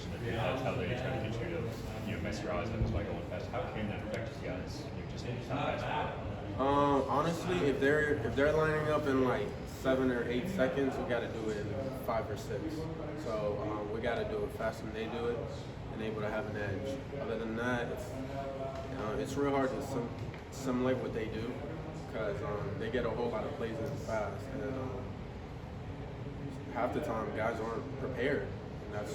pushing the pads, how they try to get you to mess your eyes up by going fast. How can that affect you guys? Just not fast. Honestly, if they're lining up in like 7 or 8 seconds, we got to do it in 5 or 6. So we got to do it faster than they do it and able to have an edge. Other than that, it's real hard to simulate what they do because they get a whole lot of plays in fast, and half the time guys aren't prepared, and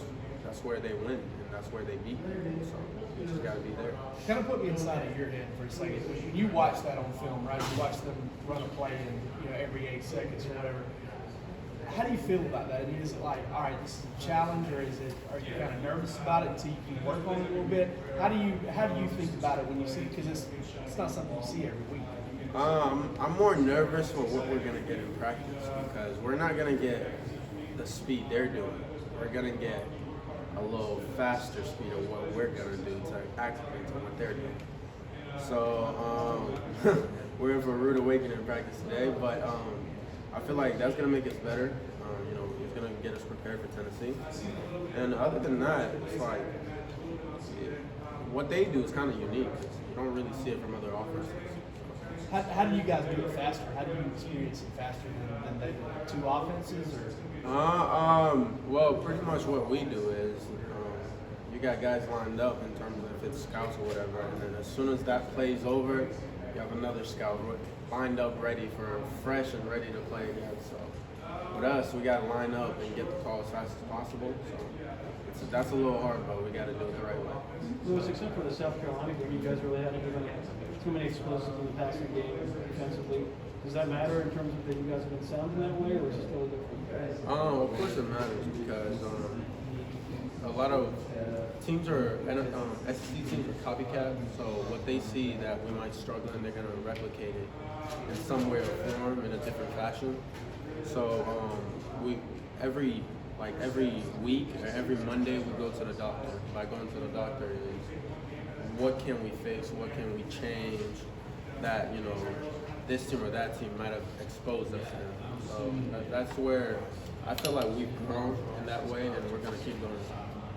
that's where they win and that's where they beat them. So you just got to be there. Kind of put me inside of your head for a second. You watch that on film, right? You watch them run a play in every 8 seconds or whatever. How do you feel about that? I mean, is it like, all right, this is a challenge, or are you kind of nervous about it until you can work on it a little bit? How do you think about it when you see it? Because it's not something you see every week. I'm more nervous for what we're gonna get in practice because we're not gonna get the speed they're doing. We're gonna get a little faster speed of what we're gonna do to activate to what they're doing. So we're in for a rude awakening in practice today, but I feel like that's gonna make us better. It's gonna get us prepared for Tennessee. And other than that, it's like what they do is kind of unique. You don't really see it from other offenses. How do you guys do it faster? How do you experience it faster than they do? 2 offenses or? Well, pretty much what we do is you got guys lined up in terms of if it's scouts or whatever, and then as soon as that play's over, you have another scout lined up ready for fresh and ready to play again. So with us, we got to line up and get the call as fast as possible. So that's a little hard, but we got to do it the right way. Lewis, except for the South Carolina game, you guys really haven't given too many explosives in the passing game defensively. Does that matter in terms of that you guys have been sound in that way, or is it still different? Of course it matters because a lot of teams are SEC teams are copycat. So what they see that we might struggle in, they're going to replicate it in some way or form in a different fashion. So every week or every Monday we go to the doctor. By going to the doctor is what can we fix, what can we change that this team or that team might have exposed us to. So that's where I feel like we've grown in that way, and we're going to keep going.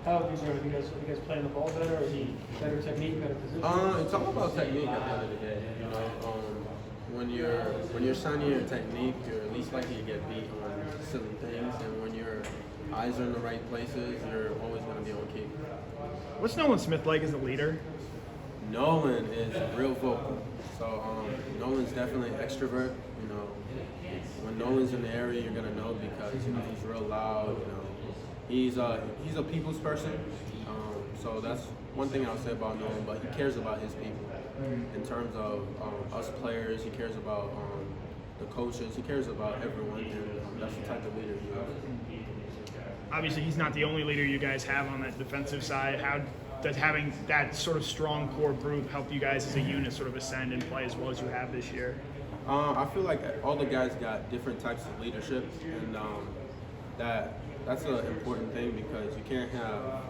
How have you grown? You guys playing the ball better, or better technique, better position? It's all about technique at the end of the day. When you're signing your technique, you're at least likely to get beat on silly things, and when your eyes are in the right places, you're always going to be on key. What's Nolan Smith like as a leader? Nolan is real vocal. So Nolan's definitely an extrovert. When Nolan's in the area, you're gonna know because he's real loud. He's a people's person. So that's one thing I'll say about Nolan. But he cares about his people in terms of us players. He cares about the coaches. He cares about everyone, and that's the type of leader he is. Obviously, he's not the only leader you guys have on that defensive side. How does having that sort of strong core group help you guys as a unit sort of ascend and play as well as you have this year? I feel like all the guys got different types of leadership, and that's an important thing because you can't have.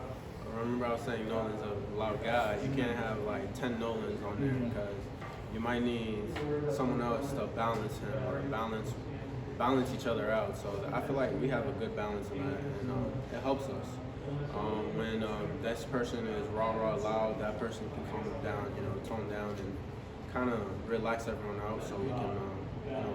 I remember I was saying Nolan's a loud guy. You can't have like 10 Nolans on there because you might need someone else to balance him or balance each other out. So I feel like we have a good balance in that, and it helps us. When this person is raw loud, that person can calm it down, tone down and kind of relax everyone out so we can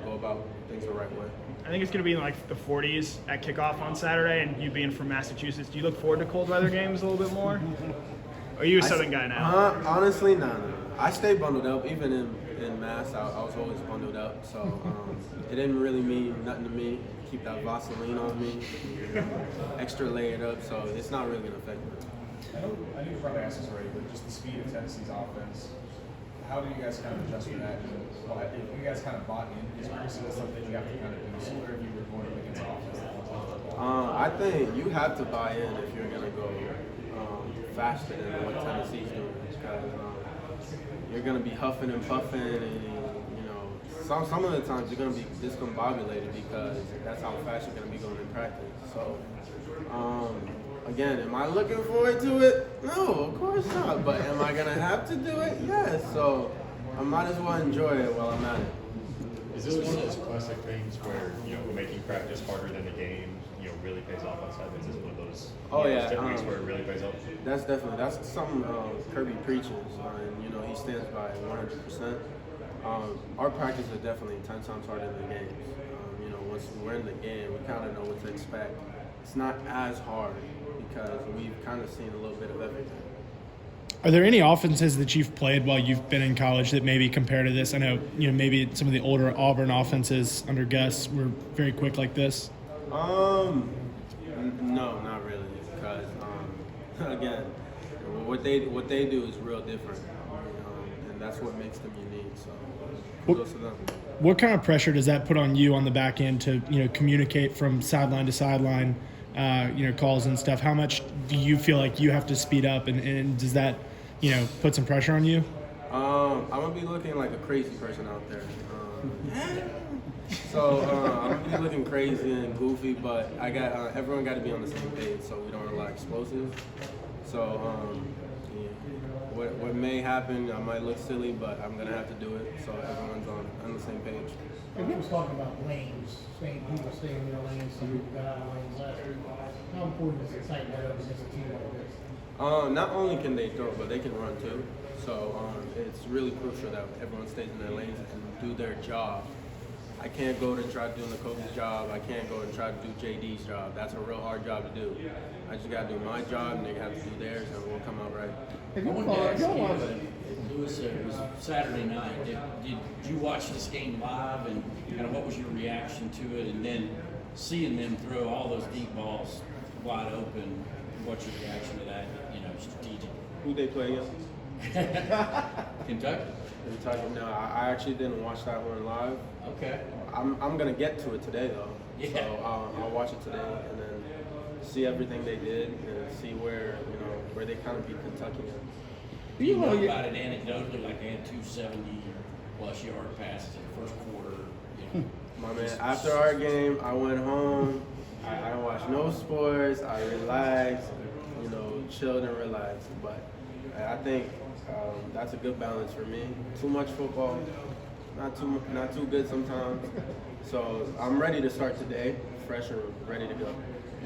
go about things the right way. I think it's going to be in like the 40s at kickoff on Saturday, and you being from Massachusetts, do you look forward to cold weather games a little bit more? Or are you a Southern guy now? Honestly, no. I stay bundled up. Even in Mass, I was always bundled up, so it didn't really mean nothing to me. Keep that Vaseline on me, extra layered up, so it's not really going to affect me. I know you probably asked this already, but just the speed of Tennessee's offense, how do you guys kind of adjust for that? If you guys kind of bought in, is that something you have to kind of do similar if you were going up against offense? I think you have to buy in if you're going to go faster than what Tennessee's doing, because you're going to be huffing and puffing, and some of the times you're going to be discombobulated because that's how fast you're going to be going in practice. So, again, am I looking forward to it? No, of course not. But am I going to have to do it? Yes. So I might as well enjoy it while I'm at it. Is this one of those classic things where, making practice harder than the game, really pays off on Saturdays? Is this one of those? Oh, yeah, Weeks where it really pays off. That's something Kirby preaches, and he stands by 100%. Our practice is definitely 10 times harder than the games. Once we're in the game, we kind of know what to expect. It's not as hard because we've kind of seen a little bit of everything. Are there any offenses that you've played while you've been in college that maybe compare to this? I know, maybe some of the older Auburn offenses under Gus were very quick like this. No, not really, because again, what they do is real different, and that's what makes them unique. So kudos to them. What kind of pressure does that put on you on the back end to communicate from sideline to sideline, calls and stuff? How much do you feel like you have to speed up, and does that put some pressure on you? I'm gonna be looking like a crazy person out there. So I'm gonna be looking crazy and goofy, but I got everyone got to be on the same page, so we don't rely explosives. So what may happen, I might look silly, but I'm gonna have to do it, so everyone's on the same page. And we was talking about lanes, people staying in their lanes, some people got out of lanes last week. How important is it to tighten that up against a team like this? Not only can they throw, but they can run too. So it's really crucial that everyone stays in their lanes and do their job. I can't go to try to do Nakobe's job. I can't go and try to do JD's job. That's a real hard job to do. I just got to do my job, and they have to do theirs, and we'll come out right. I wanted to ask you, Lewis, it was Saturday night. Did you watch this game live, and kind of what was your reaction to it? And then seeing them throw all those deep balls wide open, what's your reaction to that? Strategic. Who they play against? Kentucky. No, I actually didn't watch that one live. Okay. I'm gonna get to it today though. Yeah. So I'll watch it today and then see everything they did and see where they kind of beat Kentucky. Do you know about it anecdotally, like they had 270 plus yard passes in the first quarter? My man, after our game, I went home. I watched no sports. I relaxed, chilled and relaxed. But I think that's a good balance for me. Too much football, not too good sometimes. So I'm ready to start today, fresh and ready to go.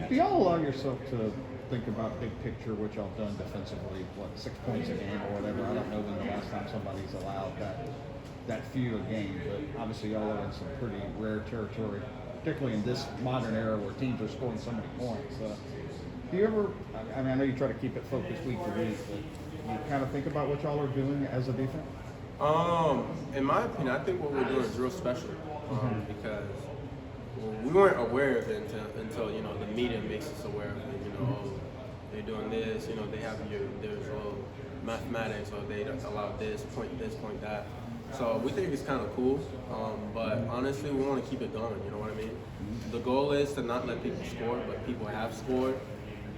Do y'all allow yourself to think about big picture, what y'all done defensively? 6 points a game or whatever? I don't know when the last time somebody's allowed that few a game, but obviously y'all are in some pretty rare territory, particularly in this modern era where teams are scoring so many points. Do you ever, I know you try to keep it focused week to week, but you kind of think about what y'all are doing as a defense? In my opinion, I think what we're doing is real special because we weren't aware of it until the media makes us aware of it. They're doing this. They have there's mathematics, or they allow this, point that. So we think it's kind of cool, but honestly, we want to keep it going. You know what I mean? The goal is to not let people score, but people have scored.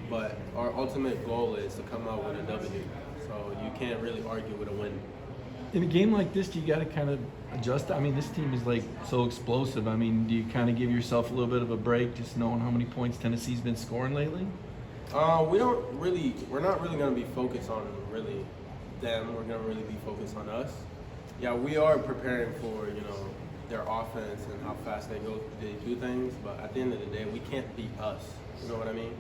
But our ultimate goal is to come out with a W. So you can't really argue with a win. In a game like this, do you got to kind of adjust? I mean, this team is so explosive. I mean, do you kind of give yourself a little bit of a break just knowing how many points Tennessee's been scoring lately? We're not really going to be focused on really them. We're going to really be focused on us. Yeah, we are preparing for, their offense and how fast they do things. But at the end of the day, we can't beat us. You know what I mean?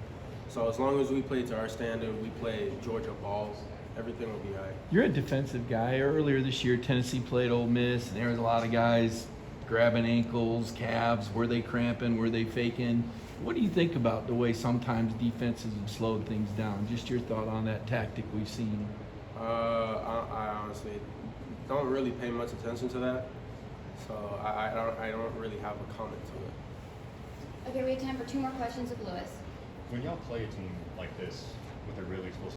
So as long as we play to our standard, we play Georgia ball, everything will be all right. You're a defensive guy. Earlier this year, Tennessee played Ole Miss, and there was a lot of guys grabbing ankles, calves. Were they cramping? Were they faking? What do you think about the way sometimes defenses have slowed things down? Just your thought on that tactic we've seen. I honestly don't really pay much attention to that, so I don't really have a comment to it. Okay, we have time for 2 more questions of Lewis. When y'all play a team like this with a really explosive